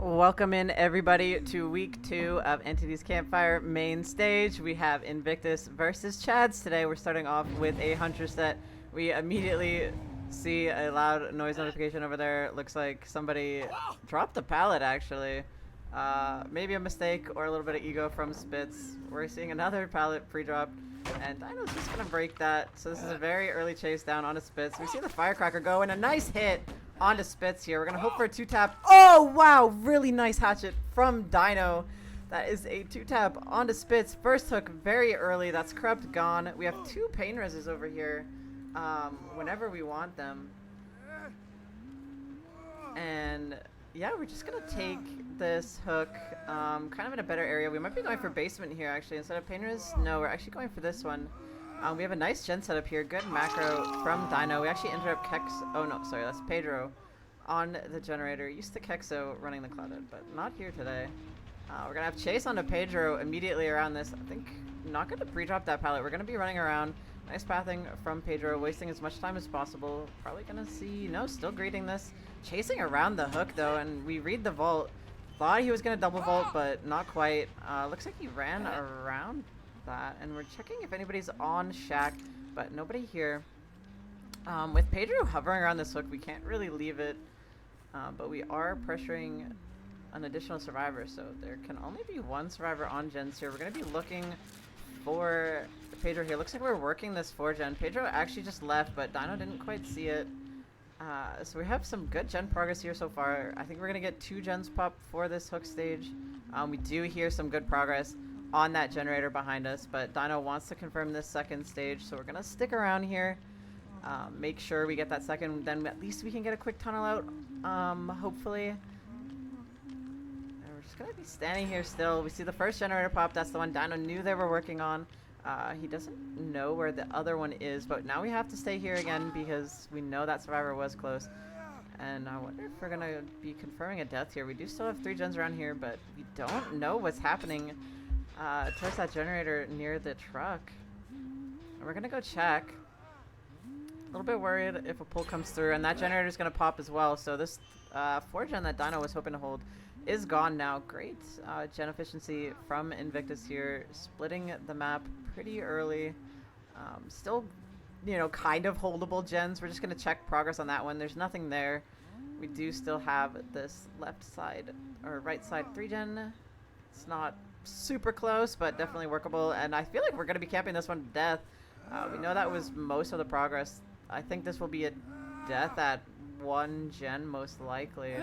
Welcome in everybody to week 2 of Entities Campfire main stage. We have Invictus versus Chads. Today we're starting off with a hunter set. We immediately see a loud noise notification over there. Looks like somebody dropped a pallet actually. Maybe a mistake or a little bit of ego from Spitz. We're seeing another pallet pre-drop and Dino's just gonna break that. So this is a very early chase down onto Spitz. We see the firecracker go and a nice hit onto Spitz here. We're gonna hope for a 2-tap. Oh wow, really nice hatchet from Dino. That is a 2-tap onto Spitz. First hook very early. That's corrupt gone. We have 2 pain reses over here whenever we want them. And yeah, we're just gonna take this hook kind of in a better area. We might be going for basement here actually instead of pain res. No, we're actually going for this one. We have a nice gen setup here. Good macro from Dino. We actually ended up Oh no, sorry, that's Pedro on the generator. Used to Kexo running the Clouded, but not here today. We're gonna have chase onto Pedro immediately around this. I think not gonna pre-drop that pallet. We're gonna be running around. Nice pathing from Pedro, wasting as much time as possible. Probably gonna see, no, still greeting this. Chasing around the hook though, and we read the vault. Thought he was gonna double vault, but not quite. Looks like he ran around that, and we're checking if anybody's on Shack, but nobody here. With Pedro hovering around this hook, we can't really leave it, but we are pressuring an additional survivor, so there can only be one survivor on gens here. We're going to be looking for Pedro here. Looks like we're working this 4-gen. Pedro actually just left, but Dino didn't quite see it. So we have some good gen progress here so far. I think we're going to get 2 gens pop for this hook stage. We do hear some good progress on that generator behind us, but Dino wants to confirm this second stage, so we're gonna stick around here, make sure we get that second, then at least we can get a quick tunnel out, hopefully. And we're just gonna be standing here still. We see the first generator pop. That's the one Dino knew they were working on. He doesn't know where the other one is, but now we have to stay here again because we know that survivor was close. And I wonder if we're gonna be confirming a death here. We do still have 3 gens around here, but we don't know what's happening towards that generator near the truck. And we're gonna go check. A little bit worried if a pull comes through, and that generator is gonna pop as well. So this 4-gen that Dino was hoping to hold is gone now. Great gen efficiency from Invictus here, splitting the map pretty early. Still, you know, kind of holdable gens. We're just gonna check progress on that one. There's nothing there. We do still have this left side or right side 3-gen. It's not super close, but definitely workable, and I feel like we're going to be camping this one to death. We know that was most of the progress. I think this will be a death at 1 gen most likely.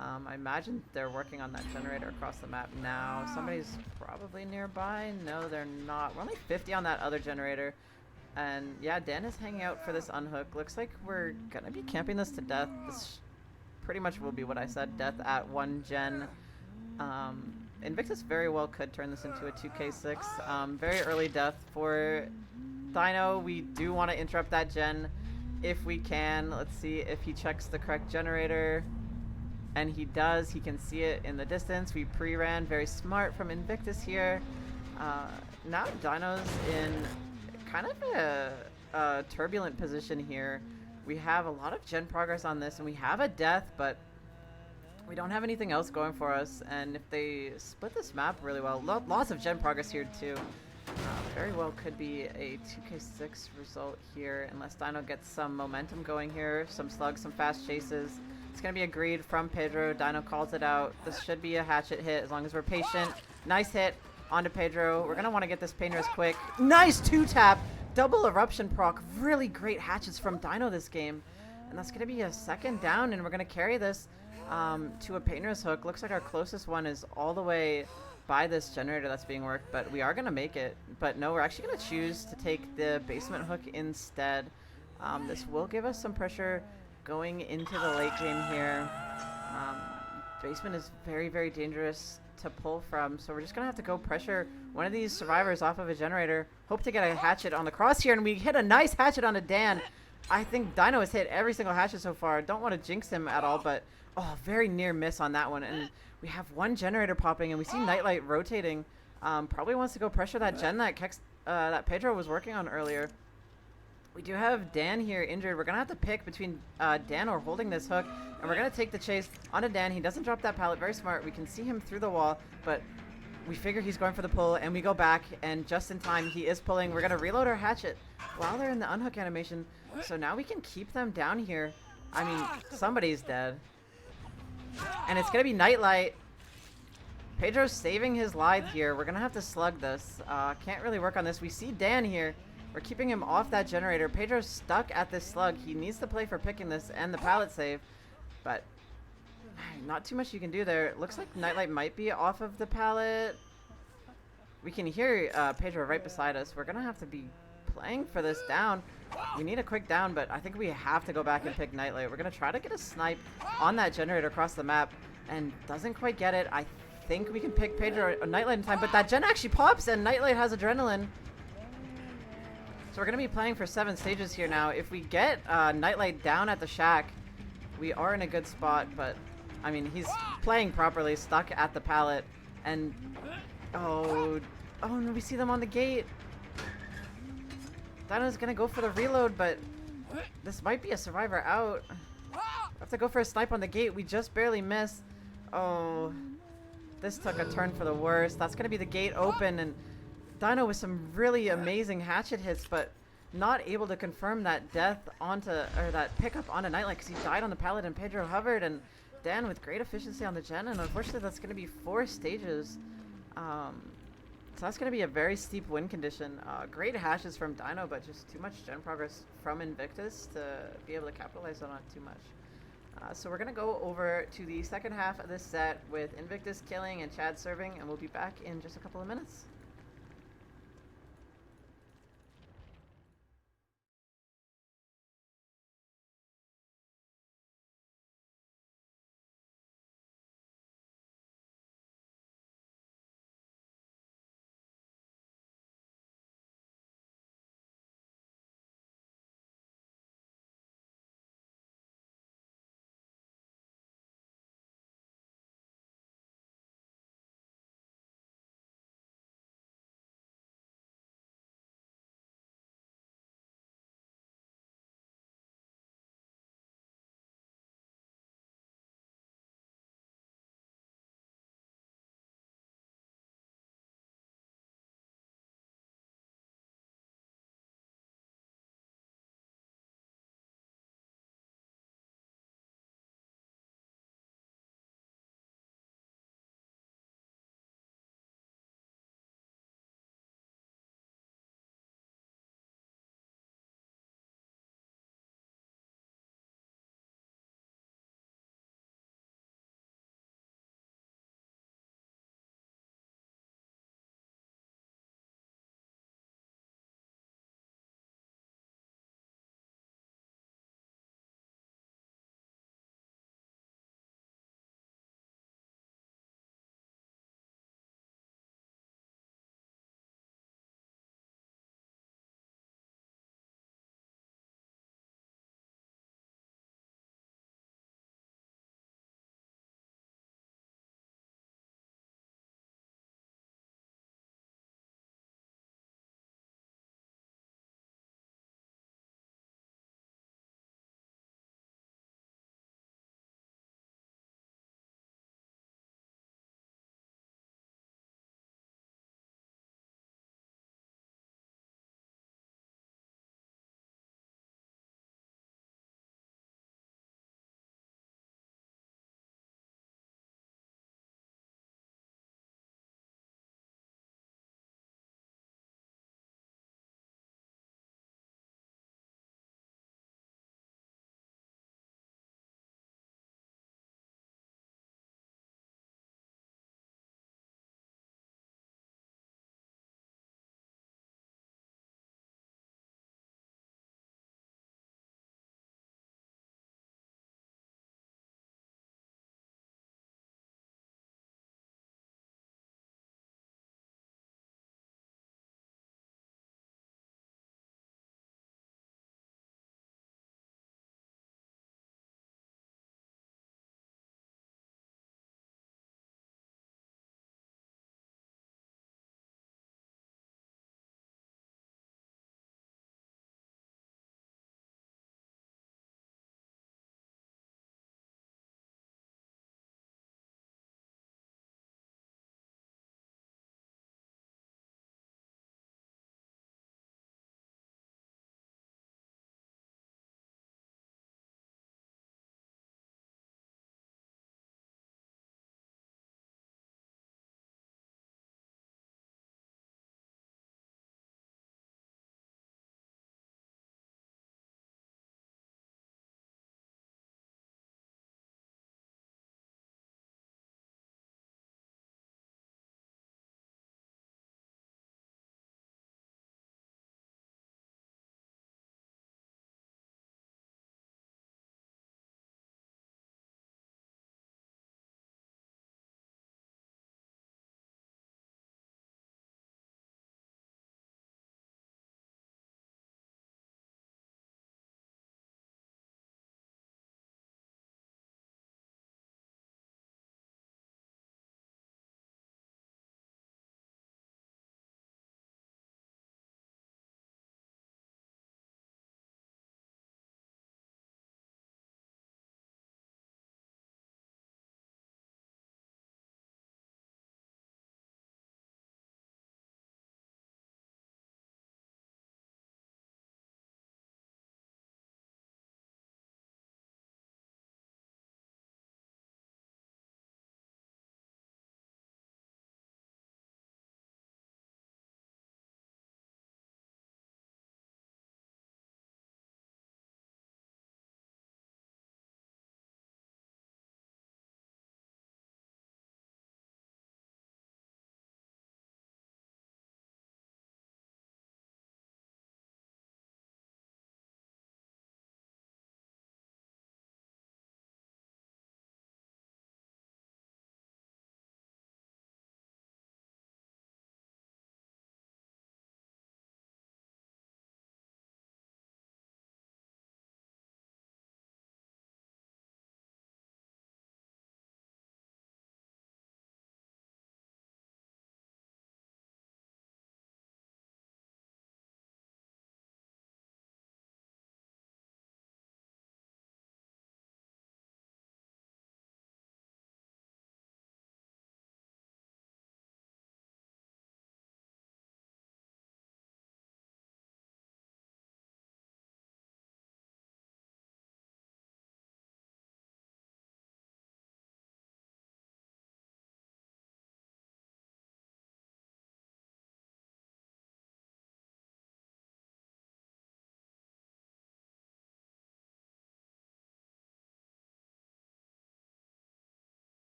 I imagine they're working on that generator across the map now. Somebody's probably nearby. No, they're not. We're only 50 on that other generator, and yeah, Dan is hanging out for this unhook. Looks like we're going to be camping this to death. This pretty much will be what I said, death at 1 gen. Invictus very well could turn this into a 2k6. Very early death for Dino. We do want to interrupt that gen if we can. Let's see if he checks the correct generator. And he does. He can see it in the distance. We pre-ran. Very smart from Invictus here. Now Dino's in kind of a turbulent position here. We have a lot of gen progress on this, and we have a death, but we don't have anything else going for us, and if they split this map really well, lots of gen progress here too. Very well could be a 2k6 result here, unless Dino gets some momentum going here, some slugs, some fast chases. It's going to be agreed from Pedro. Dino calls it out. This should be a hatchet hit as long as we're patient. Nice hit onto Pedro. We're going to want to get this pain res quick. Nice 2-tap! Double eruption proc. Really great hatchets from Dino this game. And that's going to be a second down, and we're going to carry this to a pain res hook. Looks like our closest one is all the way by this generator that's being worked, but we are going to make it. But no, we're actually going to choose to take the basement hook instead. This will give us some pressure going into the late game here. Basement is very, very dangerous to pull from, so we're just going to have to go pressure one of these survivors off of a generator. Hope to get a hatchet on the cross here, and we hit a nice hatchet onto Dan. I think Dino has hit every single hatchet so far. Don't want to jinx him at all, but oh, very near miss on that one. And we have 1 generator popping, and we see Nightlight rotating. Probably wants to go pressure that gen that Pedro was working on earlier. We do have Dan here injured. We're going to have to pick between Dan or holding this hook. And we're going to take the chase onto Dan. He doesn't drop that pallet. Very smart. We can see him through the wall. But we figure he's going for the pull. And we go back. And just in time, he is pulling. We're going to reload our hatchet while they're in the unhook animation. So now we can keep them down here. I mean, somebody's dead. And it's going to be Nightlight. Pedro's saving his life here. We're going to have to slug this. Can't really work on this. We see Dan here. We're keeping him off that generator. Pedro's stuck at this slug. He needs to play for picking this and the pallet save. But not too much you can do there. It looks like Nightlight might be off of the pallet. We can hear Pedro right beside us. We're going to have to be playing for this down. We need a quick down, but I think we have to go back and pick Nightlight. We're going to try to get a snipe on that generator across the map. And doesn't quite get it. I think we can pick Pedro or Nightlight in time. But that gen actually pops and Nightlight has adrenaline. So we're going to be playing for 7 stages here now. If we get Nightlight down at the shack, we are in a good spot. But, I mean, he's playing properly, stuck at the pallet. And, oh no, we see them on the gate. Dino's going to go for the reload, but this might be a survivor out. Have to go for a snipe on the gate. We just barely missed. Oh, this took a turn for the worse. That's going to be the gate open, and Dino with some really amazing hatchet hits, but not able to confirm that death onto, or that pickup onto Nightlight because he died on the pallet and Pedro hovered, and Dan with great efficiency on the gen, and unfortunately that's going to be 4 stages. So that's going to be a very steep win condition. Great hashes from Dino, but just too much gen progress from Invictus to be able to capitalize on it too much. So we're going to go over to the second half of this set with Invictus killing and Chad serving, and we'll be back in just a couple of minutes.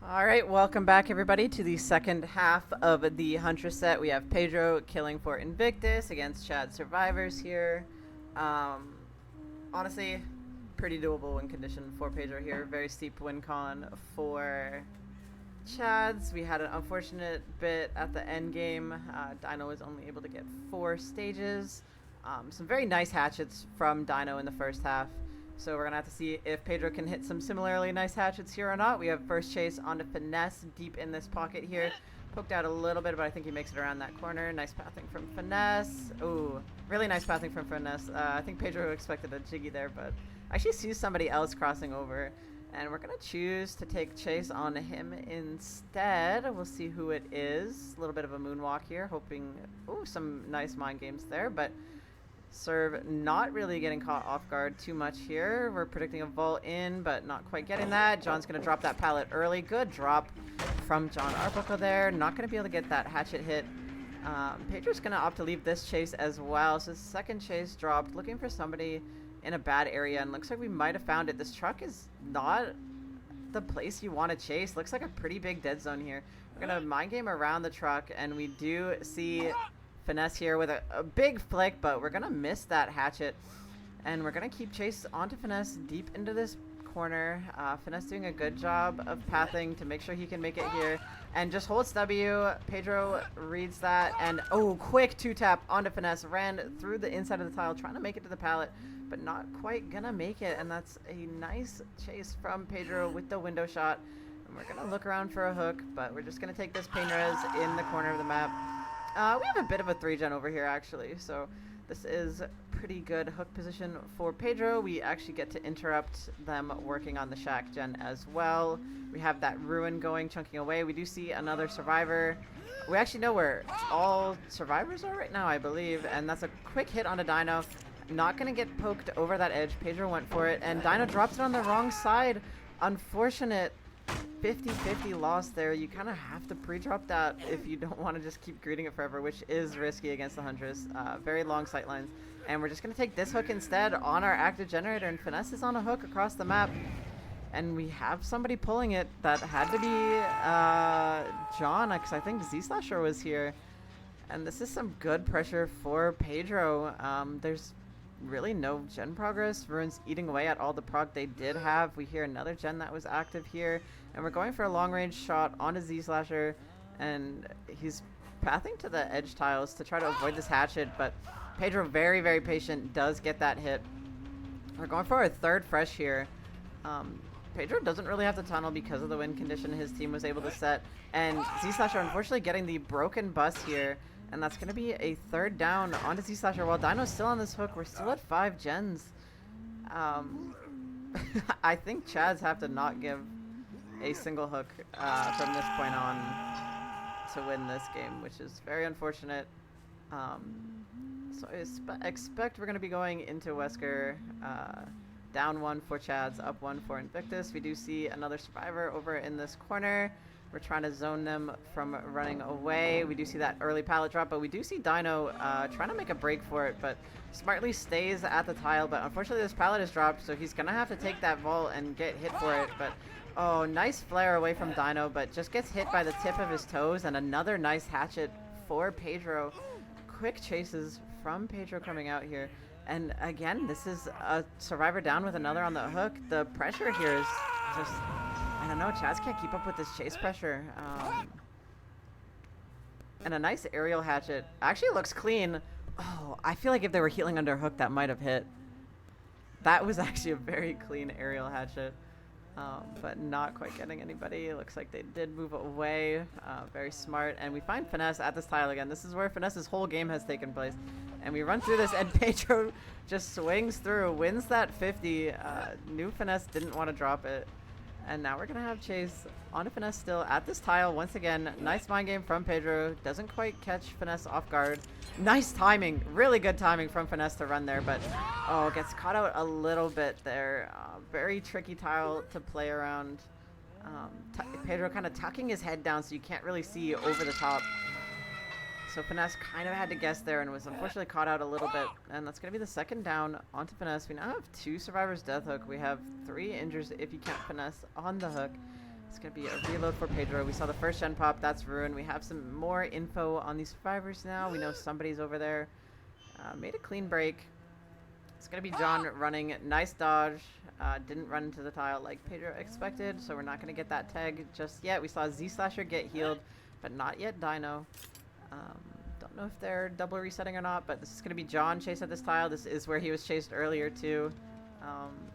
All right, welcome back everybody to the second half of the Huntress set. We have Pedro killing for Invictus against Chad Survivors here. Honestly, pretty doable win condition for Pedro here. Very steep win con for Chads. We had an unfortunate bit at the end game. Dino was only able to get 4 stages. Some very nice hatchets from Dino in the first half. So we're going to have to see if Pedro can hit some similarly nice hatchets here or not. We have first chase onto Finesse deep in this pocket here. Poked out a little bit, but I think he makes it around that corner. Nice pathing from Finesse. Ooh, really nice pathing from Finesse. I think Pedro expected a jiggy there, but I actually see somebody else crossing over. And we're going to choose to take chase on him instead. We'll see who it is. A little bit of a moonwalk here, hoping... Ooh, some nice mind games there, but... Serve not really getting caught off guard too much here. We're predicting a vault in, but not quite getting that. John's going to drop that pallet early. Good drop from John Arbuckle there. Not going to be able to get that hatchet hit. Pedro's going to opt to leave this chase as well. So second chase dropped. Looking for somebody in a bad area, and looks like we might have found it. This truck is not the place you want to chase. Looks like a pretty big dead zone here. We're going to mind game around the truck, and we do see... Finesse here with a big flick, but we're going to miss that hatchet. And we're going to keep chase onto Finesse deep into this corner. Finesse doing a good job of pathing to make sure he can make it here. And just holds W. Pedro reads that. And, oh, quick 2-tap onto Finesse. Ran through the inside of the tile, trying to make it to the pallet, but not quite going to make it. And that's a nice chase from Pedro with the window shot. And we're going to look around for a hook, but we're just going to take this pain res in the corner of the map. We have a bit of a 3-gen over here, actually, so this is pretty good hook position for Pedro. We actually get to interrupt them working on the shack gen as well. We have that ruin going, chunking away. We do see another survivor. We actually know where all survivors are right now, I believe, and that's a quick hit on a Dino. Not going to get poked over that edge. Pedro went for it, and Dino drops it on the wrong side. Unfortunate 50-50 loss there. You kind of have to pre-drop that if you don't want to just keep greeting it forever, which is risky against the Huntress. Very long sight lines. And we're just going to take this hook instead on our active generator, and Finesse is on a hook across the map. And we have somebody pulling it. That had to be John, because I think Z-Slasher was here. And this is some good pressure for Pedro. There's really no gen progress. Ruin's eating away at all the prog they did have. We hear another gen that was active here, and we're going for a long range shot onto Z-Slasher, and he's pathing to the edge tiles to try to avoid this hatchet, but Pedro, very, very patient, does get that hit. We're going for a third fresh here. Pedro doesn't really have to tunnel because of the wind condition his team was able to set, and Z-Slasher unfortunately getting the broken bus here. And that's going to be a third down onto Z-Slasher. While Dino's still on this hook, we're still at 5 gens. I think Chads have to not give a single hook from this point on to win this game, which is very unfortunate. So I expect we're going to be going into Wesker. Down 1 for Chads, up 1 for Invictus. We do see another survivor over in this corner. We're trying to zone them from running away. We do see that early pallet drop, but we do see Dino trying to make a break for it, but smartly stays at the tile. But unfortunately, this pallet is dropped, so he's going to have to take that vault and get hit for it. But, oh, nice flare away from Dino, but just gets hit by the tip of his toes. And another nice hatchet for Pedro. Quick chases from Pedro coming out here. And again, this is a survivor down with another on the hook. The pressure here is just... I don't know, Chads can't keep up with this chase pressure. And a nice aerial hatchet. Actually looks clean. Oh, I feel like if they were healing under hook, that might have hit. That was actually a very clean aerial hatchet. But not quite getting anybody. It looks like they did move away. Very smart. And we find Finesse at this tile again. This is where Finesse's whole game has taken place. And we run through this, and Pedro just swings through, wins that 50. Knew Finesse didn't want to drop it. And now we're going to have Chase onto Finesse still at this tile. Once again, nice mind game from Pedro. Doesn't quite catch Finesse off guard. Nice timing. Really good timing from Finesse to run there. But, oh, gets caught out a little bit there. Very tricky tile to play around. Pedro kind of tucking his head down so you can't really see over the top. So Finesse kind of had to guess there and was unfortunately caught out a little bit. And that's going to be the second down onto Finesse. We now have 2 survivors death hook. We have 3 injures if you count Finesse on the hook. It's going to be a reload for Pedro. We saw the first gen pop. That's ruined. We have some more info on these survivors now. We know somebody's over there. Made a clean break. It's going to be John running. Nice dodge. Didn't run into the tile like Pedro expected, so we're not going to get that tag just yet. We saw Z-Slasher get healed, but not yet Dino. Don't know if they're double resetting or not, but this is going to be John chase at this tile. This is where he was chased earlier too.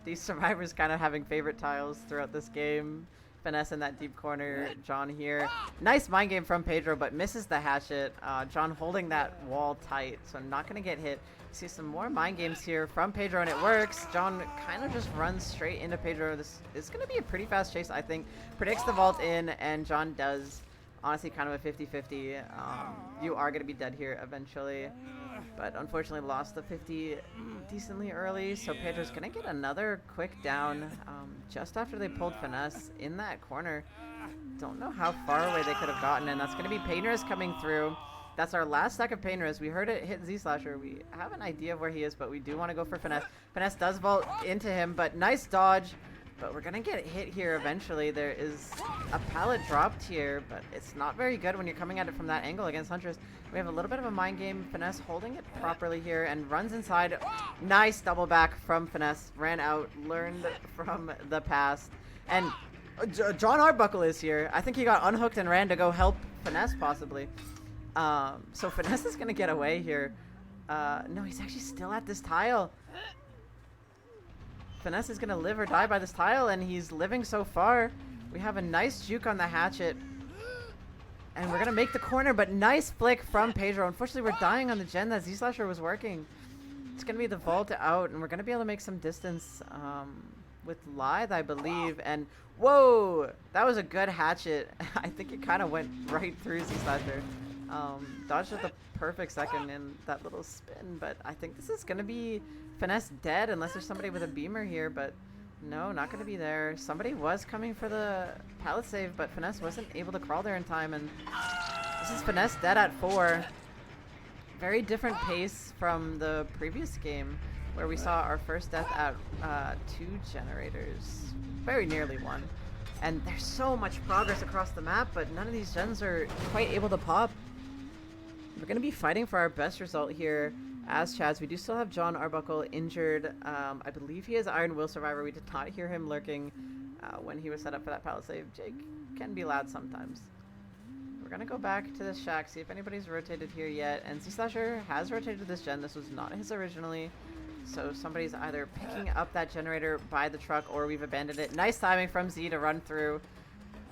These survivors kind of having favorite tiles throughout this game. Finesse in that deep corner. John here. Nice mind game from Pedro, but misses the hatchet. John holding that wall tight, so not going to get hit. See some more mind games here from Pedro, and it works. John kind of just runs straight into Pedro. This is going to be a pretty fast chase, I think. Predicts the vault in, and John does. Honestly, kind of a 50-50. You are going to be dead here eventually. But unfortunately lost the 50 decently early, so Pedro's going to get another quick down just after they pulled Finesse in that corner. Don't know how far away they could have gotten, and that's going to be Painter's coming through. That's our last stack of Painter's. We heard it hit Z-Slasher. We have an idea of where he is, but we do want to go for Finesse. Finesse does vault into him, but nice dodge. But we're going to get hit here eventually. There is a pallet dropped here, but it's not very good when you're coming at it from that angle against Huntress. We have a little bit of a mind game. Finesse holding it properly here and runs inside. Nice double back from Finesse. Ran out, learned from the past. And John Arbuckle is here. I think he got unhooked and ran to go help Finesse possibly. So Finesse is going to get away here. No, he's actually still at this tile. Finesse is going to live or die by this tile, and he's living so far. We have a nice juke on the hatchet. And we're going to make the corner, but nice flick from Pedro. Unfortunately, we're dying on the gen that Z-Slasher was working. It's going to be the vault out, and we're going to be able to make some distance with Lithe, I believe. And, whoa! That was a good hatchet. I think it kind of went right through Z-Slasher. Dodged at the perfect second in that little spin, but I think this is going to be Finesse dead unless there's somebody with a beamer here, but no, not going to be there. Somebody was coming for the pallet save, but Finesse wasn't able to crawl there in time, and this is Finesse dead at 4. Very different pace from the previous game where we saw our first death at 2 generators. Very nearly 1. And there's so much progress across the map, but none of these gens are quite able to pop. We're going to be fighting for our best result here as Chads. We do still have John Arbuckle injured. I believe he is Iron Will Survivor. We did not hear him lurking when he was set up for that pallet save. Jake can be loud sometimes. We're going to go back to this shack, see if anybody's rotated here yet. And Z-Slasher has rotated this gen. This was not his originally. So somebody's either picking up that generator by the truck or we've abandoned it. Nice timing from Z to run through.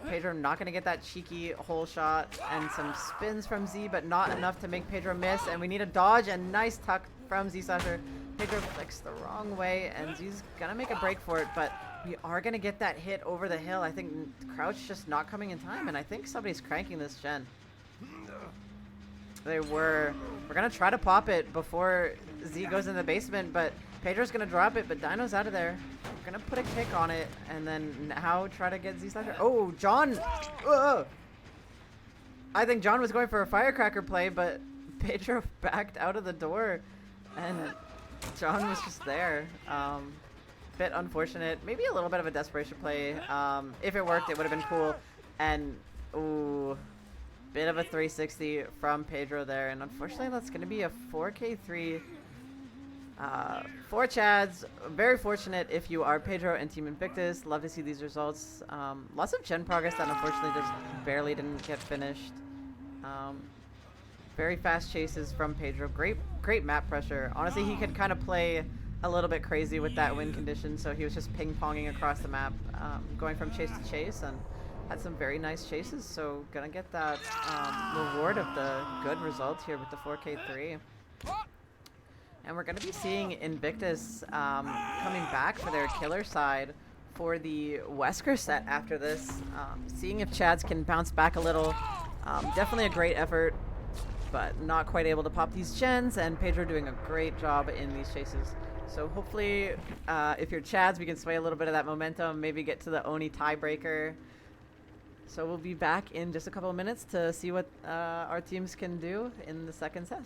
Pedro not going to get that cheeky hole shot, and some spins from Z, but not enough to make Pedro miss. And we need a dodge, and nice tuck from Z-Slasher. Pedro flicks the wrong way, and Z's going to make a break for it, but we are going to get that hit over the hill. I think Crouch just not coming in time, and I think somebody's cranking this gen. They were. We're going to try to pop it before Z goes in the basement, but Pedro's going to drop it, but Dino's out of there. We're going to put a kick on it, and then now try to get Z-Slasher. Oh, John! I think John was going for a firecracker play, but Pedro backed out of the door, and John was just there. Bit unfortunate. Maybe a little bit of a desperation play. If it worked, it would have been cool. And, ooh, bit of a 360 from Pedro there, and unfortunately that's going to be a 4K3 for Chads. Very fortunate if you are Pedro and Team Invictus. Love to see these results. Lots of gen progress that unfortunately just barely didn't get finished. Very fast chases from Pedro. Great map pressure. Honestly, he could kind of play a little bit crazy with that wind condition, so he was just ping-ponging across the map, going from chase to chase, and had some very nice chases, so gonna get that reward of the good results here with the 4K3. And we're gonna be seeing Invictus coming back for their killer side for the Wesker set after this. Seeing if Chads can bounce back a little. Definitely a great effort, but not quite able to pop these gens, and Pedro doing a great job in these chases. So hopefully, if you're Chads, we can sway a little bit of that momentum, maybe get to the Oni tiebreaker. So we'll be back in just a couple of minutes to see what our teams can do in the second set.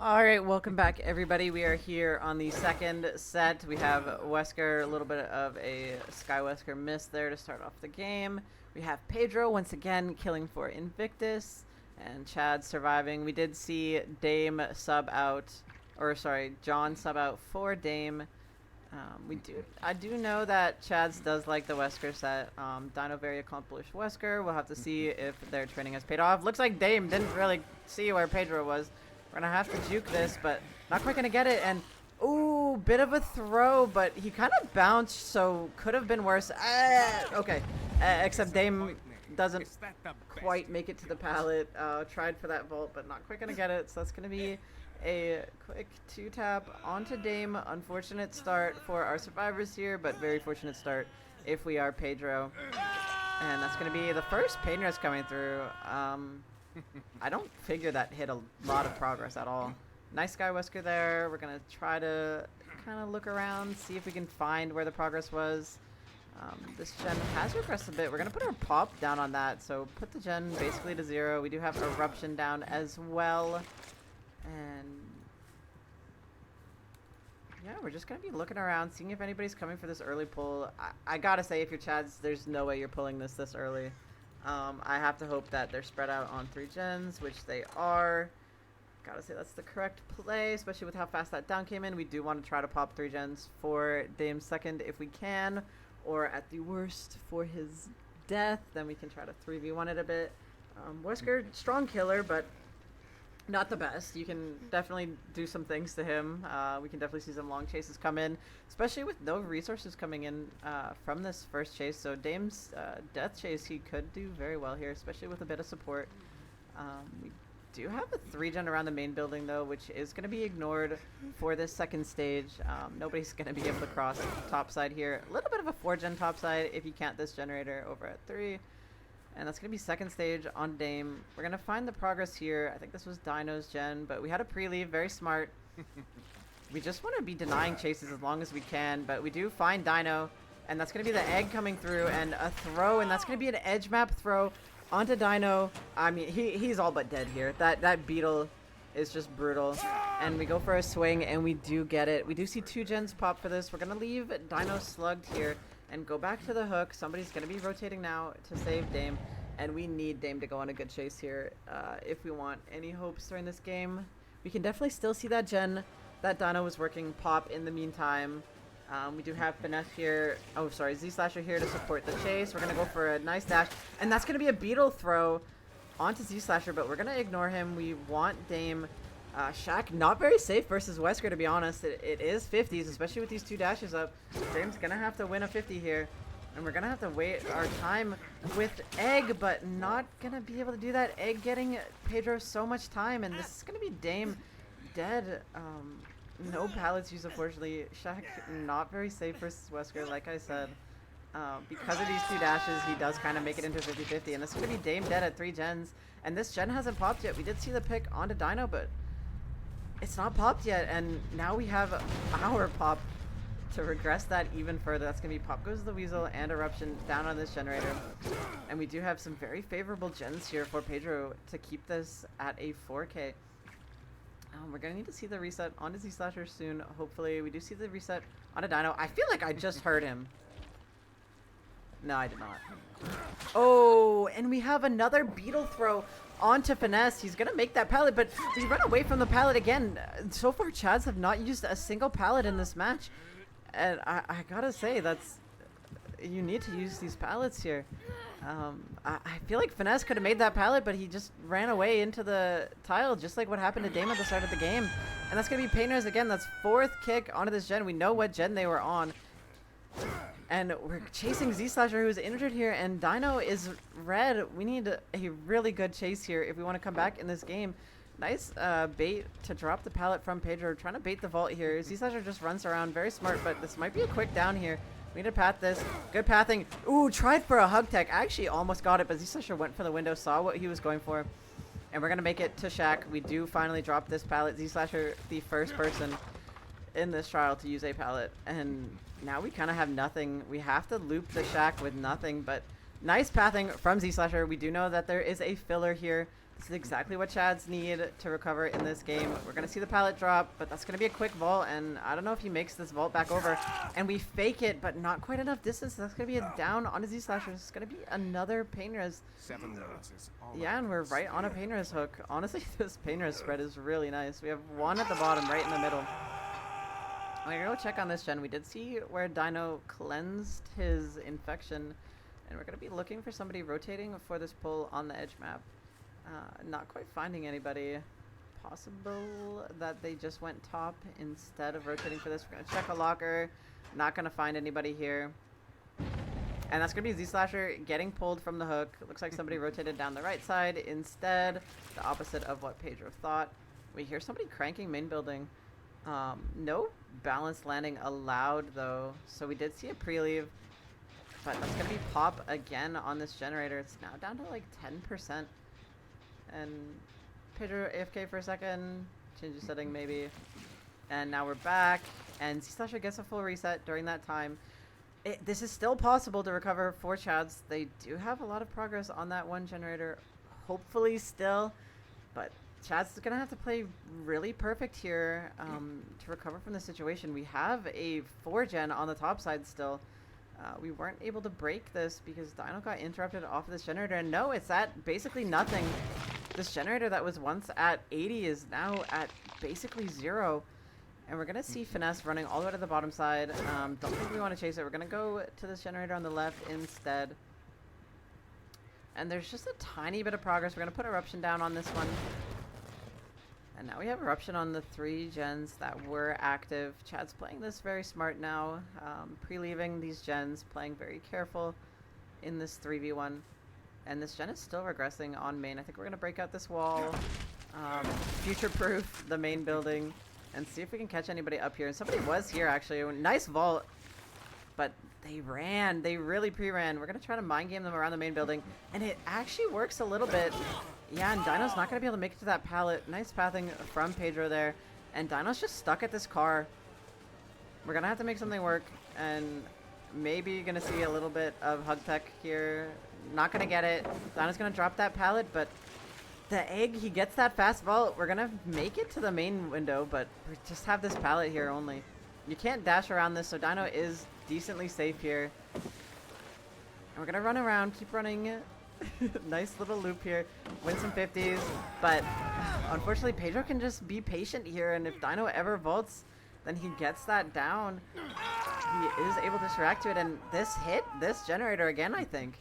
All right, welcome back, everybody. We are here on the second set. We have Wesker, a little bit of a Sky Wesker miss there to start off the game. We have Pedro once again killing for Invictus, and Chad surviving. We did see Dame sub out, or sorry, John sub out for Dame. I do know that Chads does like the Wesker set. Dino very accomplished Wesker. We'll have to see if their training has paid off. Looks like Dame didn't really see where Pedro was. We're gonna have to juke this, but not quite gonna get it. And ooh, bit of a throw, but he kind of bounced, so could have been worse. Okay, except Dame doesn't quite make it to the pallet. Tried for that vault, but not quite gonna get it. So that's gonna be a quick 2-tap onto Dame. Unfortunate start for our survivors here, but very fortunate start if we are Pedro. And that's going to be the first Painter's coming through. I don't figure that hit a lot of progress at all. Nice Sky Wesker there. We're going to try to kind of look around, see if we can find where the progress was. This gen has regressed a bit. We're going to put our pop down on that, so put the gen basically to 0. We do have eruption down as well. And yeah, we're just going to be looking around, seeing if anybody's coming for this early pull. I got to say, if you're Chads, there's no way you're pulling this early. I have to hope that they're spread out on 3 gens, which they are. Got to say that's the correct play, especially with how fast that down came in. We do want to try to pop 3 gens for Dame's second if we can, or at the worst for his death, then we can try to 3v1 it a bit. Wesker, strong killer, but not the best. You can definitely do some things to him. We can definitely see some long chases come in, especially with no resources coming in from this first chase. So Dame's death chase, he could do very well here, especially with a bit of support. We do have a 3-gen around the main building, though, which is going to be ignored for this second stage. Nobody's going to be able to cross topside here. A little bit of a 4-gen topside if you count this generator over at 3. And that's going to be second stage on Dame. We're going to find the progress here. I think this was Dino's gen, but we had a pre-leave. Very smart. We just want to be denying chases as long as we can, but we do find Dino, and that's going to be the egg coming through and a throw, and that's going to be an edge map throw onto Dino. I mean, he's all but dead here. That beetle is just brutal. And we go for a swing, and we do get it. We do see 2 gens pop for this. We're going to leave Dino slugged here and go back to the hook. Somebody's going to be rotating now to save Dame, and we need Dame to go on a good chase here if we want any hopes during this game. We can definitely still see that gen that Dino was working pop in the meantime. We do have Finesse here. Oh, sorry, Z-Slasher here to support the chase. We're going to go for a nice dash, and that's going to be a beetle throw onto Z-Slasher, but we're going to ignore him. We want Dame. Shaq not very safe versus Wesker, to be honest. It is 50s, especially with these 2 dashes up. Dame's gonna have to win a 50 here, and we're gonna have to wait our time with Egg, but not gonna be able to do that. Egg getting Pedro so much time, and this is gonna be Dame dead. No pallets used, unfortunately. Shaq not very safe versus Wesker, like I said. Because of these 2 dashes, he does kind of make it into 50-50, and this is gonna be Dame dead at 3 gens, and this gen hasn't popped yet. We did see the pick onto Dino, but it's not popped yet, and now we have our pop to regress that even further. That's going to be Pop Goes the Weasel and Eruption down on this generator. And we do have some very favorable gens here for Pedro to keep this at a 4K. We're going to need to see the reset onto Z-Slasher soon. Hopefully, we do see the reset onto Dino. I feel like I just heard him. No, I did not. Oh, and we have another beetle throw onto Finesse. He's going to make that pallet, but we run away from the pallet again. So far, Chads have not used a single pallet in this match. And I got to say, you need to use these pallets here. I feel like Finesse could have made that pallet, but he just ran away into the tile, just like what happened to Dame at the start of the game. And that's going to be Painters again. That's 4th kick onto this gen. We know what gen they were on. And we're chasing Z-Slasher, who's injured here, and Dino is red. We need a really good chase here if we want to come back in this game. Nice bait to drop the pallet from Pedro. Trying to bait the vault here. Z-Slasher just runs around. Very smart, but this might be a quick down here. We need to path this. Good pathing. Ooh, tried for a hug tech. Actually almost got it, but Z-Slasher went for the window, saw what he was going for. And we're going to make it to Shaq. We do finally drop this pallet. Z-Slasher, the first person in this trial to use a pallet, and now we kind of have nothing. We have to loop the Shack with nothing, but nice pathing from Z-Slasher. We do know that there is a filler here. This is exactly what Chads need to recover in this game. We're going to see the pallet drop, but that's going to be a quick vault, and I don't know if he makes this vault back over. And we fake it, but not quite enough distance. That's going to be a down on a Z-Slasher. It's going to be another pain res. 7 words is all Yeah, and we're right on a pain res hook. Honestly, this pain res spread is really nice. We have one at the bottom, right in the middle. I'm going to go check on this gen. We did see where Dino cleansed his infection, and we're going to be looking for somebody rotating for this pull on the edge map. Not quite finding anybody. Possible that they just went top instead of rotating for this. We're going to check a locker. Not going to find anybody here. And that's going to be Z-Slasher getting pulled from the hook. Looks like somebody rotated down the right side instead. The opposite of what Pedro thought. We hear somebody cranking main building. No balanced landing allowed though. So we did see a pre-leave. But that's going to be pop again on this generator. It's now down to like 10%. And Pedro AFK for a second, change the setting maybe, and now we're back, and Z-Slasher gets a full reset during that time. This is still possible to recover for Chads. They do have a lot of progress on that one generator, hopefully still, but Chads is going to have to play really perfect here to recover from the situation. We have a 4-gen on the top side still. We weren't able to break this because Dino got interrupted off of this generator, and no, it's at basically nothing. This generator that was once at 80 is now at basically 0. And we're going to see Finesse running all the way to the bottom side. Don't think we want to chase it. We're going to go to this generator on the left instead. And there's just a tiny bit of progress. We're going to put Eruption down on this one. And now we have Eruption on the 3 gens that were active. Chad's playing this very smart now. Pre-leaving these gens, playing very careful in this 3v1. And this gen is still regressing on main. I think we're going to break out this wall, future-proof the main building, and see if we can catch anybody up here. And somebody was here, actually. Nice vault, but they ran. They really pre-ran. We're going to try to mind game them around the main building, and it actually works a little bit. Yeah, and Dino's not going to be able to make it to that pallet. Nice pathing from Pedro there, and Dino's just stuck at this car. We're going to have to make something work, and maybe going to see a little bit of hug tech here. Not going to get it. Dino's going to drop that pallet, but the egg, he gets that fast vault. We're going to make it to the main window, but we just have this pallet here only. You can't dash around this, so Dino is decently safe here. And we're going to run around, keep running. Nice little loop here. Win some 50s, but unfortunately Pedro can just be patient here, and if Dino ever vaults, then he gets that down. He is able to react to it, and this hit this generator again, I think.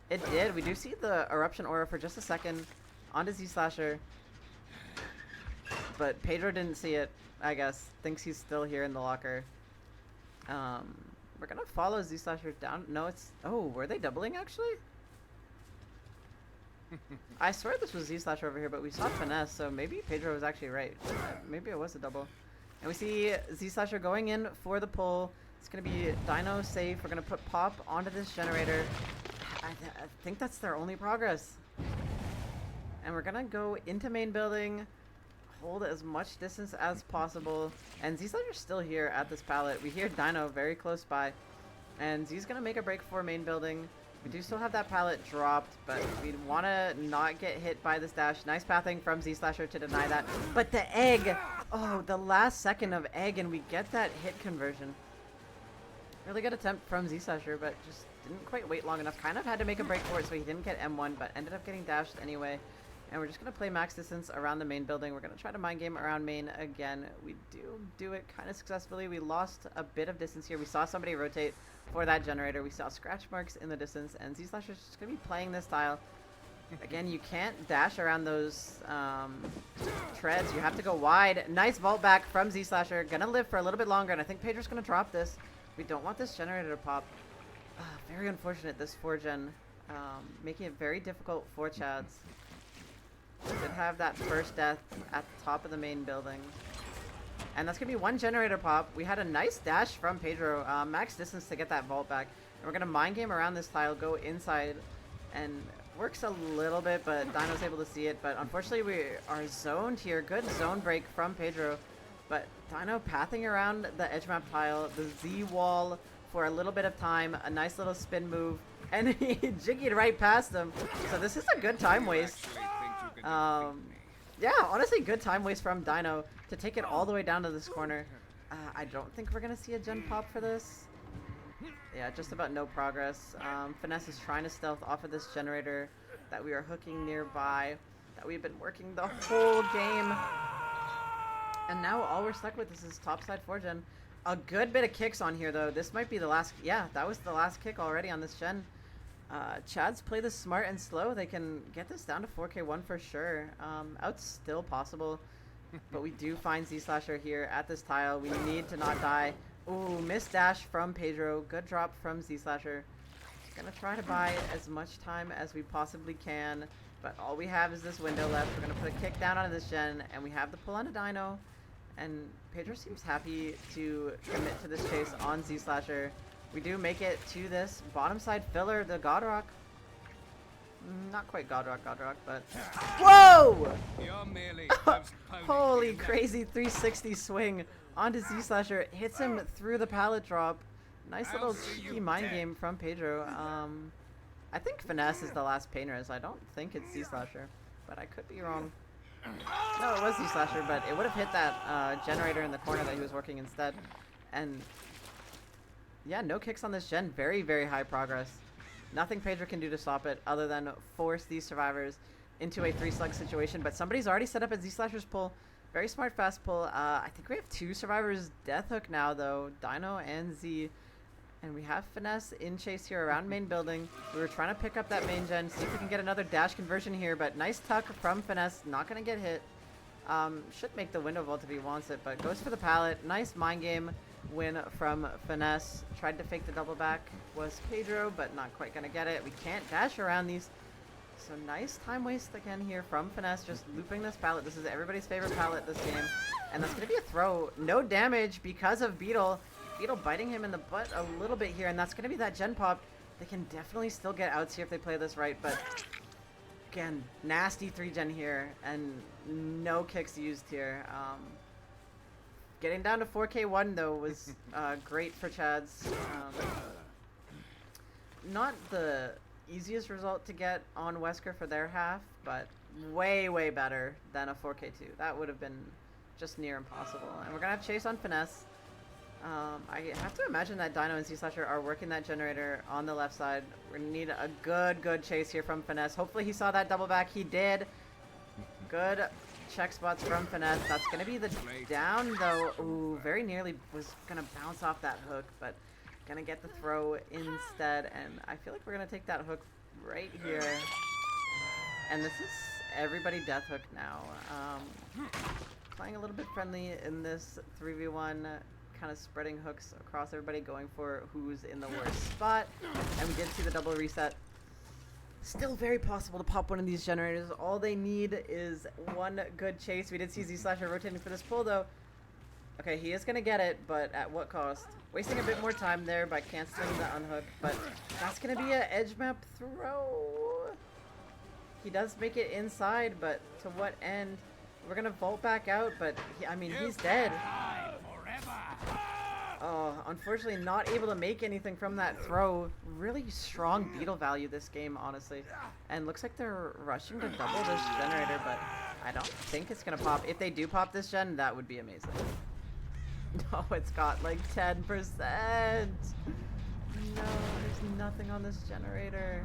It did. We do see the Eruption Aura for just a second onto Z-Slasher. But Pedro didn't see it, I guess. Thinks he's still here in the locker. We're going to follow Z-Slasher down. No, it's... Oh, were they doubling, actually? I swear this was Z-Slasher over here, but we saw Finesse, so maybe Pedro was actually right. Maybe it was a double. And we see Z-Slasher going in for the pull. It's going to be Dino safe. We're going to put Pop onto this generator. I think that's their only progress. And we're gonna go into main building, hold as much distance as possible. And Z-Slasher's still here at this pallet. We hear Dino very close by. And Z's gonna make a break for main building. We do still have that pallet dropped, but we want to not get hit by this dash. Nice pathing from Z-Slasher to deny that. But the egg! Oh, the last second of egg, and we get that hit conversion. Really good attempt from Z-Slasher, but just didn't quite wait long enough. Kind of had to make a break for it, so he didn't get M1, but ended up getting dashed anyway. And we're just going to play max distance around the main building. We're going to try to mind game around main again. We do it kind of successfully. We lost a bit of distance here. We saw somebody rotate for that generator. We saw scratch marks in the distance, and Z-Slasher's just going to be playing this style. Again, you can't dash around those treads. You have to go wide. Nice vault back from Z-Slasher. Going to live for a little bit longer, and I think Pedro's going to drop this. We don't want this generator to pop. Very unfortunate, this 4-gen. Making it very difficult for Chads. We did have that first death at the top of the main building. And that's going to be one generator pop. We had a nice dash from Pedro. Max distance to get that vault back. And we're going to mind game around this tile, go inside. And works a little bit, but Dino's able to see it. But unfortunately, we are zoned here. Good zone break from Pedro. But Dino pathing around the edge map tile, the Z wall for a little bit of time. A nice little spin move. And he jiggied right past him. So this is a good time waste. Yeah, honestly, good time waste from Dino to take it all the way down to this corner. I don't think we're going to see a gen pop for this. Yeah, just about no progress. Finesse is trying to stealth off of this generator that we are hooking nearby, that we've been working the whole game. And now all we're stuck with is topside 4-gen. A good bit of kicks on here, though. This might be the last... Yeah, that was the last kick already on this gen. Chads play this smart and slow. They can get this down to 4K1 for sure. Out's still possible, but we do find Z-Slasher here at this tile. We need to not die. Ooh, missed dash from Pedro. Good drop from Z-Slasher. Gonna try to buy as much time as we possibly can, but all we have is this window left. We're gonna put a kick down onto this gen, and we have the pull on a Dino. And Pedro seems happy to commit to this chase on Z-Slasher. We do make it to this bottom side filler, the God Rock. Not quite God Rock, but... Whoa! Holy crazy 360 swing onto Z-Slasher. Hits him through the pallet drop. Nice little cheeky mind game from Pedro. I think Finesse is the last painter, I don't think it's Z-Slasher, but I could be wrong. No, it was Z-Slasher, but it would have hit that generator in the corner that he was working instead. And yeah, no kicks on this gen. Very, very high progress. Nothing Pedro can do to stop it other than force these survivors into a 3-slug situation. But somebody's already set up a Z-Slasher's pull. Very smart fast pull. I think we have 2 survivors death hook now, though. Dino and Z. And we have Finesse in chase here around main building. We were trying to pick up that main gen, see if we can get another dash conversion here, but nice tuck from Finesse, not going to get hit. Should make the window vault if he wants it, but goes for the pallet. Nice mind game win from Finesse. Tried to fake the double back, was Pedro, but not quite going to get it. We can't dash around these. So nice time waste again here from Finesse, just looping this pallet. This is everybody's favorite pallet this game. And that's going to be a throw. No damage because of Beetle. Beetle biting him in the butt a little bit here, and that's going to be that gen pop. They can definitely still get outs here if they play this right, but again, nasty 3-gen here, and no kicks used here. Getting down to 4K1, though, was great for Chads. Not the easiest result to get on Wesker for their half, but way, way better than a 4K2. That would have been just near impossible. And we're going to have chase on Finesse. I have to imagine that Dino and Z-Slasher are working that generator on the left side. We're going to need a good chase here from Finesse. Hopefully he saw that double back. He did. Good check spots from Finesse. That's going to be the down, though. Ooh, very nearly was going to bounce off that hook, but going to get the throw instead. And I feel like we're going to take that hook right here. And this is everybody death hook now. Playing a little bit friendly in this 3v1. Kind of spreading hooks across everybody, going for who's in the worst spot. And we did see the double reset. Still very possible to pop one of these generators. All they need is one good chase. We did see Z-Slasher rotating for this pull, though. Okay, he is going to get it, but at what cost? Wasting a bit more time there by canceling the unhook, but that's going to be an edge map throw. He does make it inside, but to what end? We're going to vault back out, but I mean, he's dead. Oh, unfortunately not able to make anything from that throw. Really strong Beetle value this game, honestly. And looks like they're rushing to double this generator, but I don't think it's going to pop. If they do pop this gen, that would be amazing. No, it's got like 10%. No, there's nothing on this generator.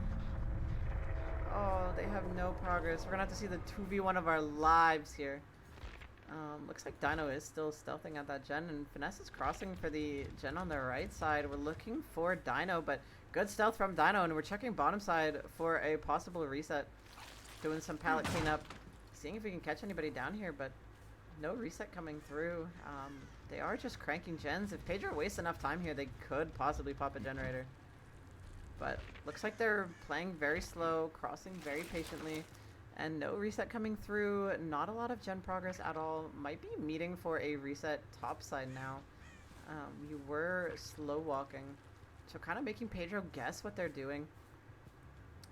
Oh, they have no progress. We're going to have to see the 2v1 of our lives here. Looks like Dino is still stealthing at that gen, and Finesse is crossing for the gen on the right side. We're looking for Dino, but good stealth from Dino, and we're checking bottom side for a possible reset. Doing some pallet cleanup, seeing if we can catch anybody down here, but no reset coming through. They are just cranking gens. If Pedro wastes enough time here, they could possibly pop a generator. But looks like they're playing very slow, crossing very patiently. And no reset coming through. Not a lot of gen progress at all. Might be meeting for a reset topside now. We were slow walking. So kind of making Pedro guess what they're doing.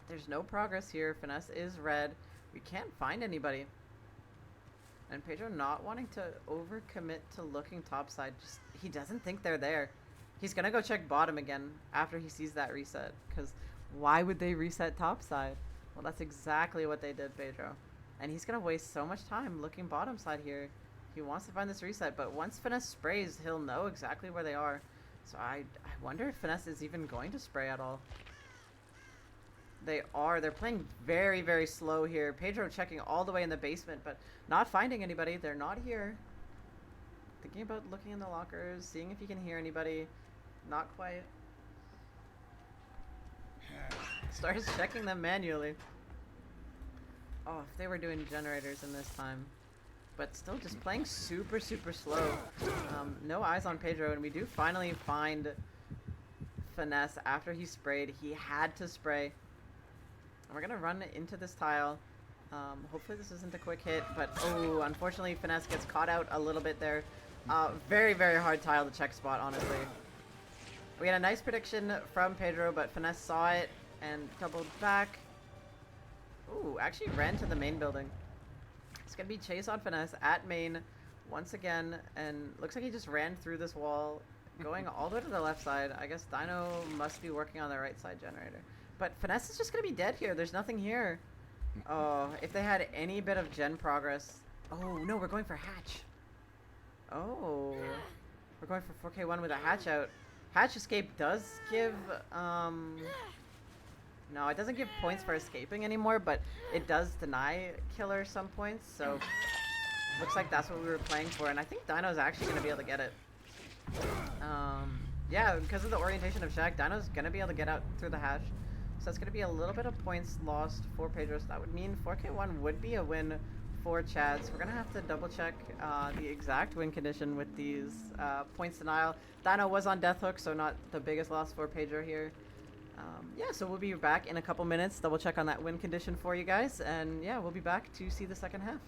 There's no progress here. Finesse is red. We can't find anybody. And Pedro not wanting to overcommit to looking topside. Just he doesn't think they're there. He's going to go check bottom again after he sees that reset. Because why would they reset topside? Well, that's exactly what they did, Pedro. And he's going to waste so much time looking bottom side here. He wants to find this reset, but once Finesse sprays, he'll know exactly where they are. So I wonder if Finesse is even going to spray at all. They are. They're playing very, very slow here. Pedro checking all the way in the basement, but not finding anybody. They're not here. Thinking about looking in the lockers, seeing if he can hear anybody. Not quite. Starts checking them manually. Oh, if they were doing generators in this time. But still just playing super, super slow. No eyes on Pedro, and we do finally find Finesse after he sprayed. He had to spray. And we're going to run into this tile. Hopefully this isn't a quick hit, but oh, unfortunately Finesse gets caught out a little bit there. Very, very hard tile to check spot, honestly. We had a nice prediction from Pedro, but Finesse saw it and doubled back. Ooh, actually ran to the main building. It's going to be chase on Finesse at main once again, and looks like he just ran through this wall, going all the way to the left side. I guess Dino must be working on the right side generator. But Finesse is just going to be dead here. There's nothing here. Oh, if they had any bit of gen progress. Oh, no, we're going for hatch. Oh. We're going for 4K1 with a hatch out. Hatch escape does give, no, it doesn't give points for escaping anymore, but it does deny killer some points, so looks like that's what we were playing for, and I think Dino's actually going to be able to get it. Yeah, because of the orientation of Shaq, Dino's going to be able to get out through the hatch, so it's going to be a little bit of points lost for Pedro, so that would mean 4K1 would be a win for Chads. We're going to have to double check the exact win condition with these points denial. Dino was on death hook, so not the biggest loss for Pedro here. Yeah, so we'll be back in a couple minutes, double check on that win condition for you guys, and yeah, we'll be back to see the second half.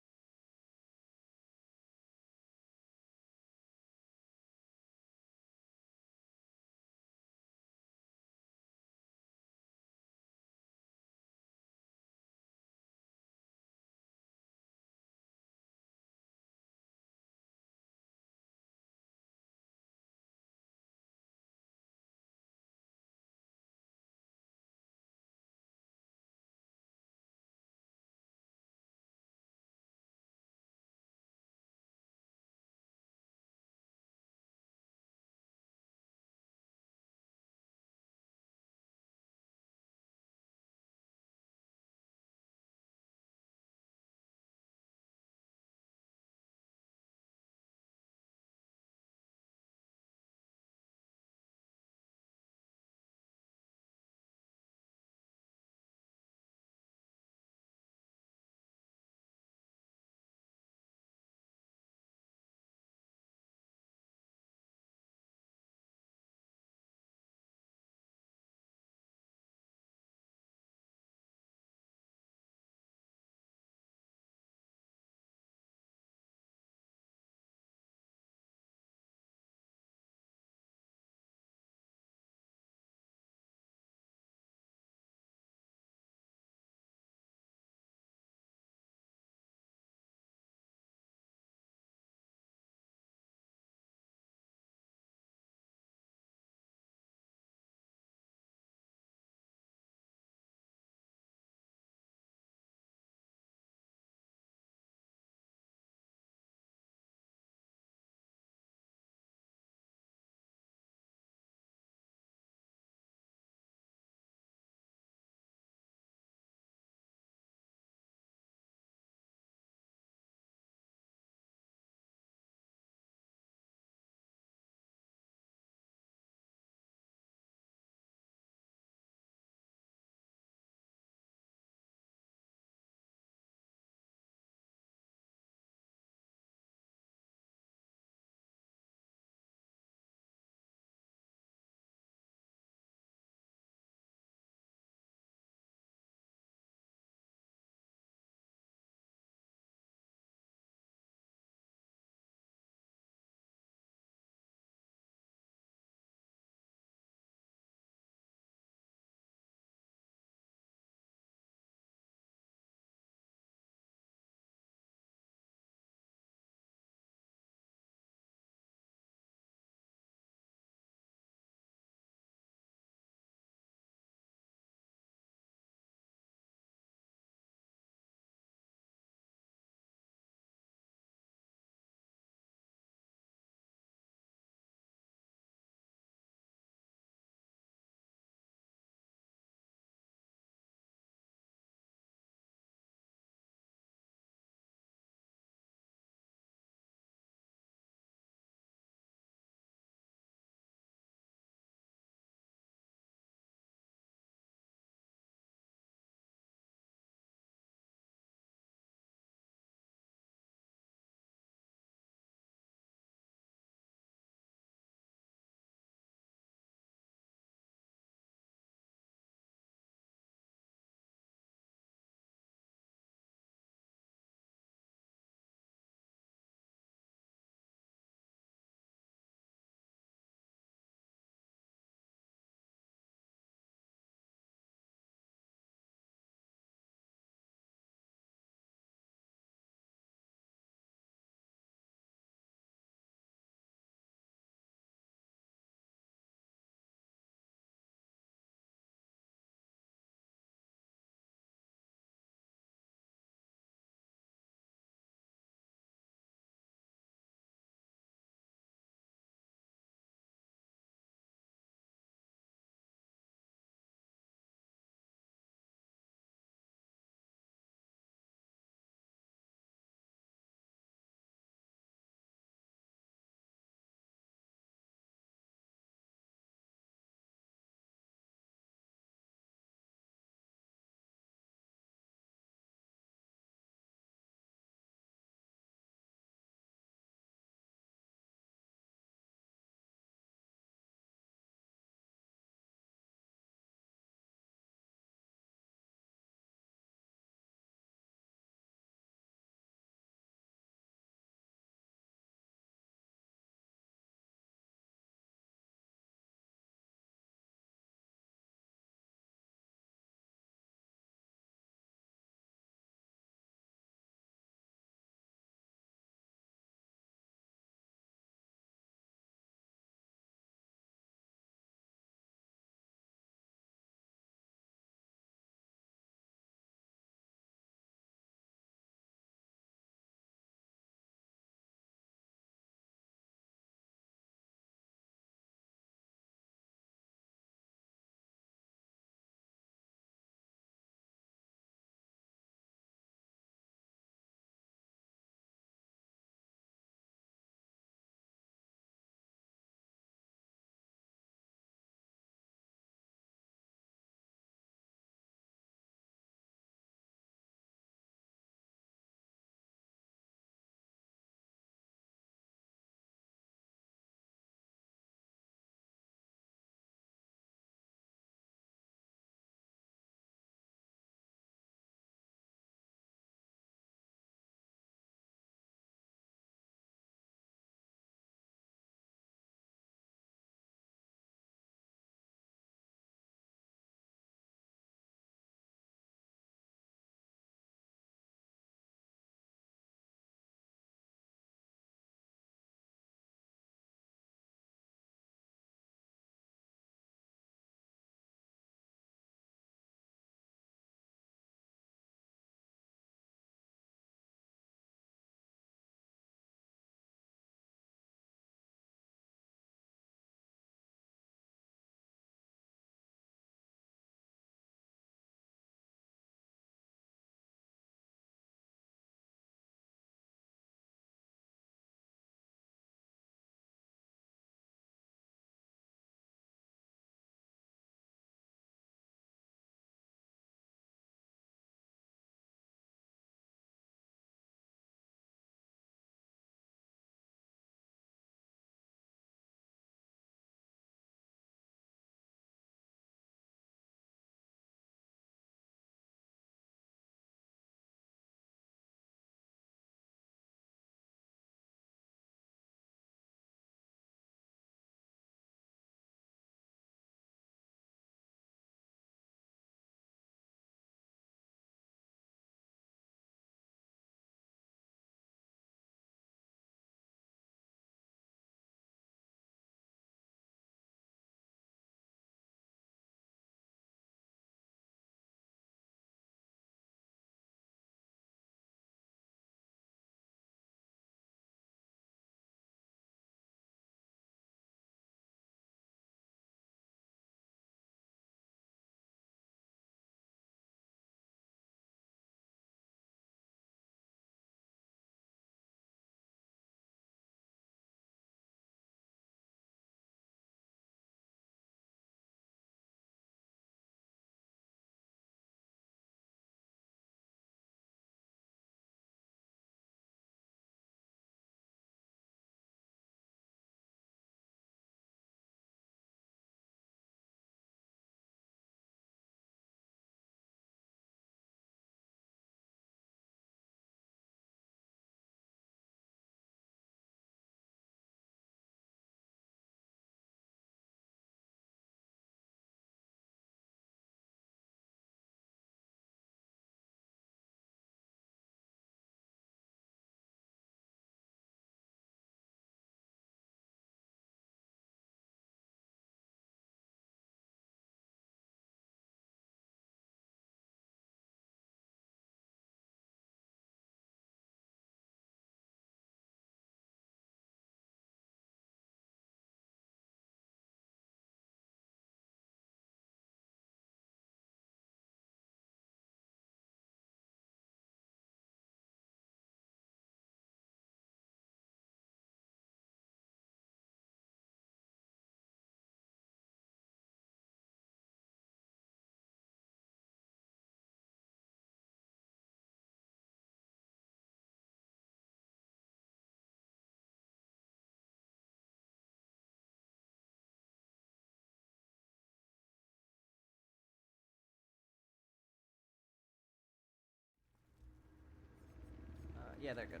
Yeah, they're good.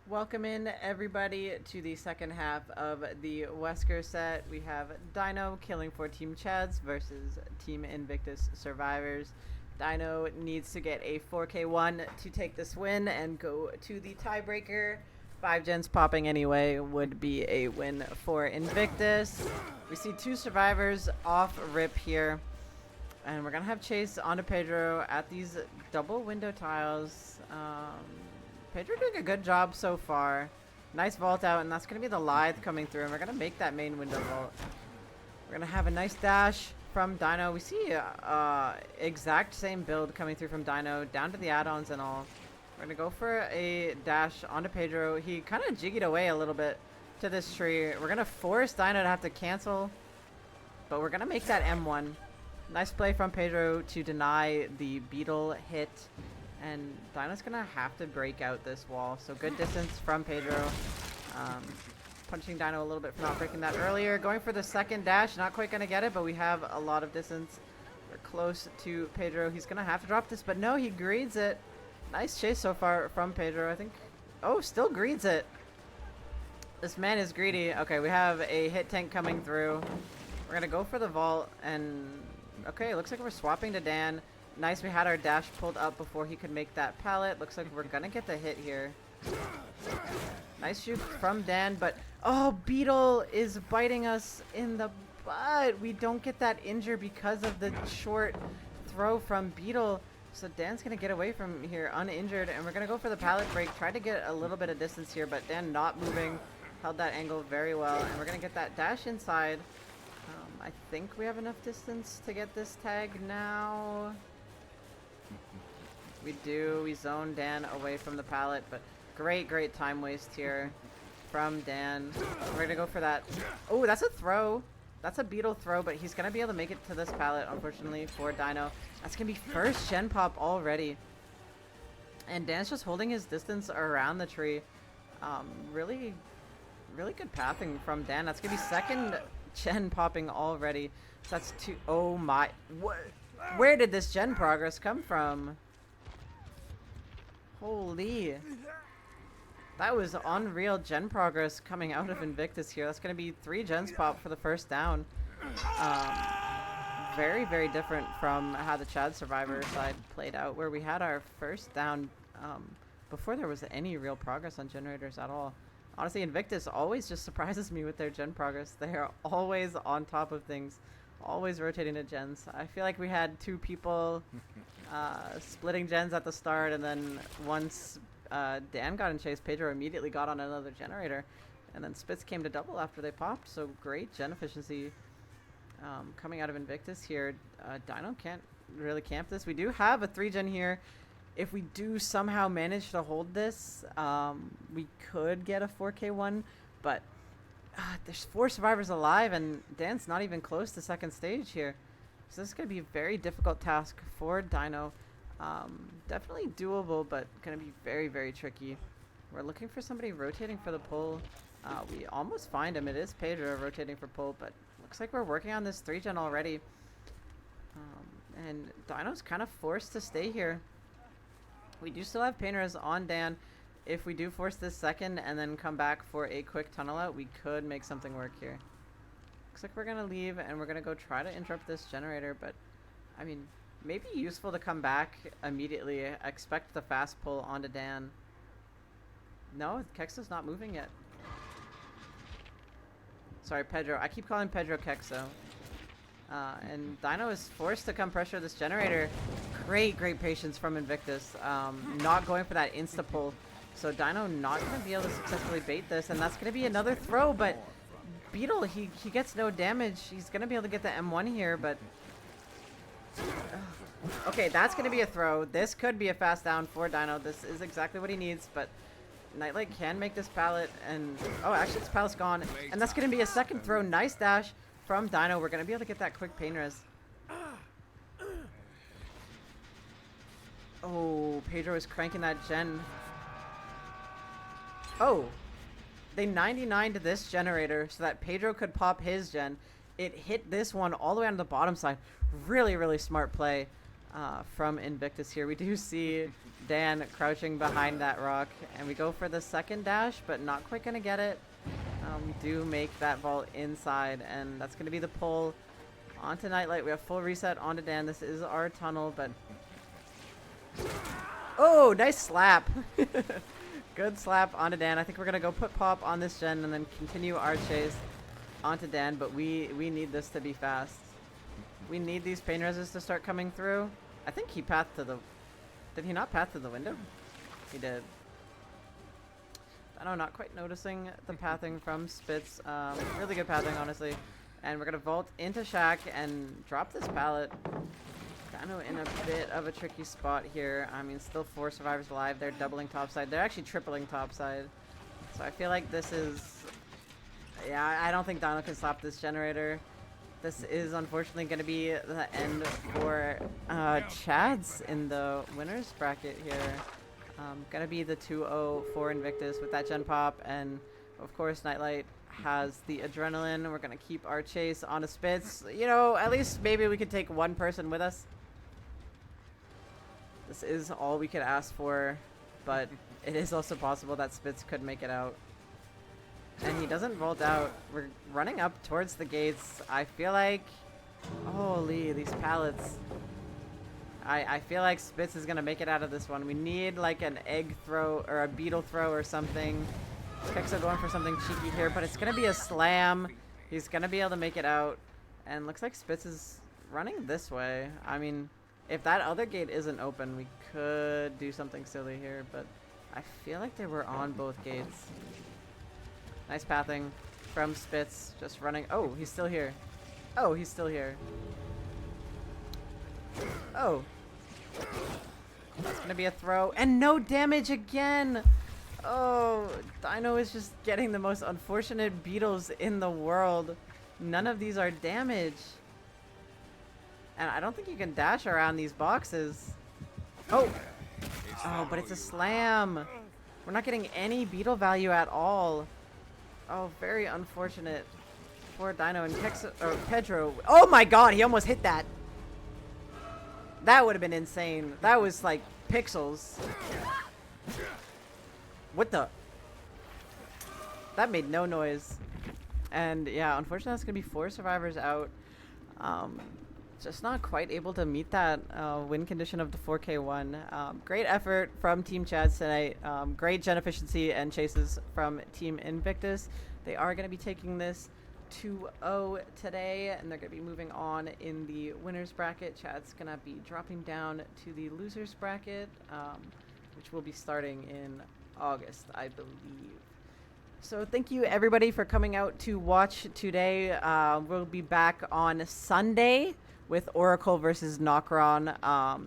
Welcome in, everybody, to the second half of the Wesker set. We have Dino killing for Team Chads versus Team Invictus Survivors. Dino needs to get a 4K1 to take this win and go to the tiebreaker. 5 gens popping anyway would be a win for Invictus. We see 2 survivors off rip here. And we're going to have Chase onto Pedro at these double window tiles. Pedro doing a good job so far. Nice vault out, and that's going to be the Lithe coming through. And we're going to make that main window vault. We're going to have a nice dash from Dino. We see exact same build coming through from Dino, down to the add-ons and all. We're going to go for a dash onto Pedro. He kind of jiggied away a little bit to this tree. We're going to force Dino to have to cancel, but we're going to make that M1. Nice play from Pedro to deny the beetle hit. And Dino's going to have to break out this wall. So good distance from Pedro. Punching Dino a little bit for not breaking that earlier. Going for the second dash. Not quite going to get it, but we have a lot of distance. We're close to Pedro. He's going to have to drop this, but no, he greeds it. Nice chase so far from Pedro, I think. Oh, still greeds it. This man is greedy. Okay, we have a hit tank coming through. We're going to go for the vault. And okay, looks like we're swapping to Dan. Nice, we had our dash pulled up before he could make that pallet. Looks like we're gonna get the hit here. Nice shoot from Dan, but oh, Beetle is biting us in the butt. We don't get that injure because of the short throw from Beetle. So Dan's gonna get away from here uninjured, and we're gonna go for the pallet break. Try to get a little bit of distance here, but Dan not moving. Held that angle very well, and we're gonna get that dash inside. I think we have enough distance to get this tag now. We do. We zone Dan away from the pallet, but great time waste here from Dan. We're going to go for that. Oh, that's a throw. That's a beetle throw, but he's going to be able to make it to this pallet, unfortunately, for Dino. That's going to be first gen pop already. And Dan's just holding his distance around the tree. Really good pathing from Dan. That's going to be second gen popping already. So that's 2. Oh my. What? Where did this gen progress come from? Holy. That was unreal gen progress coming out of Invictus here. That's going to be 3 gens pop for the first down. Very different from how the Chad Survivor side played out, where we had our first down before there was any real progress on generators at all. Honestly, Invictus always just surprises me with their gen progress. They are always on top of things. Always rotating to gens. I feel like we had 2 people splitting gens at the start, and then once Dan got in chase, Pedro immediately got on another generator, and then Spitz came to double after they popped. So great gen efficiency coming out of Invictus here. Dino can't really camp this. We do have a 3 gen here. If we do somehow manage to hold this, we could get a 4K1, but there's 4 survivors alive, and Dan's not even close to second stage here. So this is going to be a very difficult task for Dino. Definitely doable, but going to be very tricky. We're looking for somebody rotating for the pull. We almost find him. It is Pedro rotating for pull, but looks like we're working on this 3 gen already. And Dino's kind of forced to stay here. We do still have painters on Dan. If we do force this second and then come back for a quick tunnel out, we could make something work here. Looks like we're going to leave, and we're going to go try to interrupt this generator, but, I mean, maybe useful to come back immediately. Expect the fast pull onto Dan. No, Kexo's not moving yet. Sorry, Pedro. I keep calling Pedro Kexo. And Dino is forced to come pressure this generator. Great patience from Invictus. Not going for that insta-pull. So Dino not going to be able to successfully bait this, and that's going to be another throw, but Beetle, he gets no damage. He's going to be able to get the M1 here, but... Okay, that's going to be a throw. This could be a fast down for Dino. This is exactly what he needs, but Nightlight can make this pallet, and... Oh, actually, this pallet's gone, and that's going to be a second throw. Nice dash from Dino. We're going to be able to get that quick pain res. Oh, Pedro is cranking that gen. Oh, they 99'd this generator so that Pedro could pop his gen. It hit this one all the way on the bottom side. Really smart play. from Invictus here. We do see Dan crouching behind that rock, and we go for the second dash, but not quite gonna get it. We do make that vault inside, and that's gonna be the pull onto Nightlight. We have full reset onto Dan. This is our tunnel, but oh, nice slap. Good slap onto Dan. I think we're gonna go put pop on this gen and then continue our chase onto Dan, but we need this to be fast. We need these pain reses to start coming through. I think he pathed to the... Did he not path to the window? He did. I don't know, not quite noticing the pathing from Spitz. Really good pathing, honestly. And we're gonna vault into Shack and drop this pallet. Kind of in a bit of a tricky spot here. I mean, still 4 survivors alive. They're doubling topside. They're actually tripling topside. So I feel like this is... Yeah, I don't think Dino can stop this generator. This is unfortunately going to be the end for Chads in the winners bracket here. Going to be the 2-0 for Invictus with that gen pop. And of course, Nightlight has the adrenaline. We're going to keep our chase on a Spitz. You know, at least maybe we could take one person with us. This is all we could ask for, but it is also possible that Spitz could make it out. And he doesn't vault out. We're running up towards the gates. I feel like... Holy, these pallets. I feel like Spitz is going to make it out of this one. We need like an egg throw or a beetle throw or something. Pixel going for something cheeky here, but it's going to be a slam. He's going to be able to make it out. And looks like Spitz is running this way. I mean, if that other gate isn't open, we could do something silly here, but I feel like they were on both gates. Nice pathing from Spitz, just running. Oh, he's still here. Oh, he's still here. Oh. That's gonna be a throw. And no damage again! Oh, Dino is just getting the most unfortunate beetles in the world. None of these are damage. And I don't think you can dash around these boxes. Oh! Oh, but it's a slam! We're not getting any beetle value at all. Oh, very unfortunate. Poor Dino and Pedro. Oh my god, he almost hit that. That would have been insane. That was like pixels. What the? That made no noise. And yeah, unfortunately that's going to be 4 survivors out. Just not quite able to meet that win condition of the 4K1. Great effort from Team Chads tonight. Great gen efficiency and chases from Team Invictus. They are going to be taking this 2-0 today, and they're going to be moving on in the winners bracket. Chad's going to be dropping down to the losers bracket, which will be starting in August, I believe. So thank you everybody for coming out to watch today. We'll be back on Sunday with Oracle versus Nokron.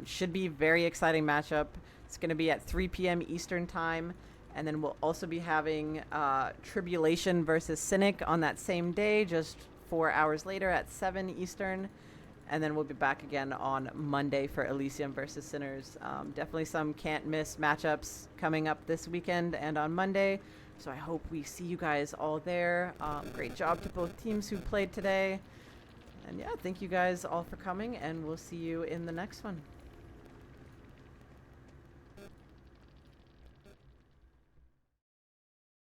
Should be very exciting matchup. It's going to be at 3 p.m. Eastern time. And then we'll also be having Tribulation versus Cynic on that same day, just 4 hours later at 7 Eastern. And then we'll be back again on Monday for Elysium versus Sinners. Definitely some can't miss matchups coming up this weekend and on Monday. So I hope we see you guys all there. Great job to both teams who played today. And yeah, thank you guys all for coming, and we'll see you in the next one.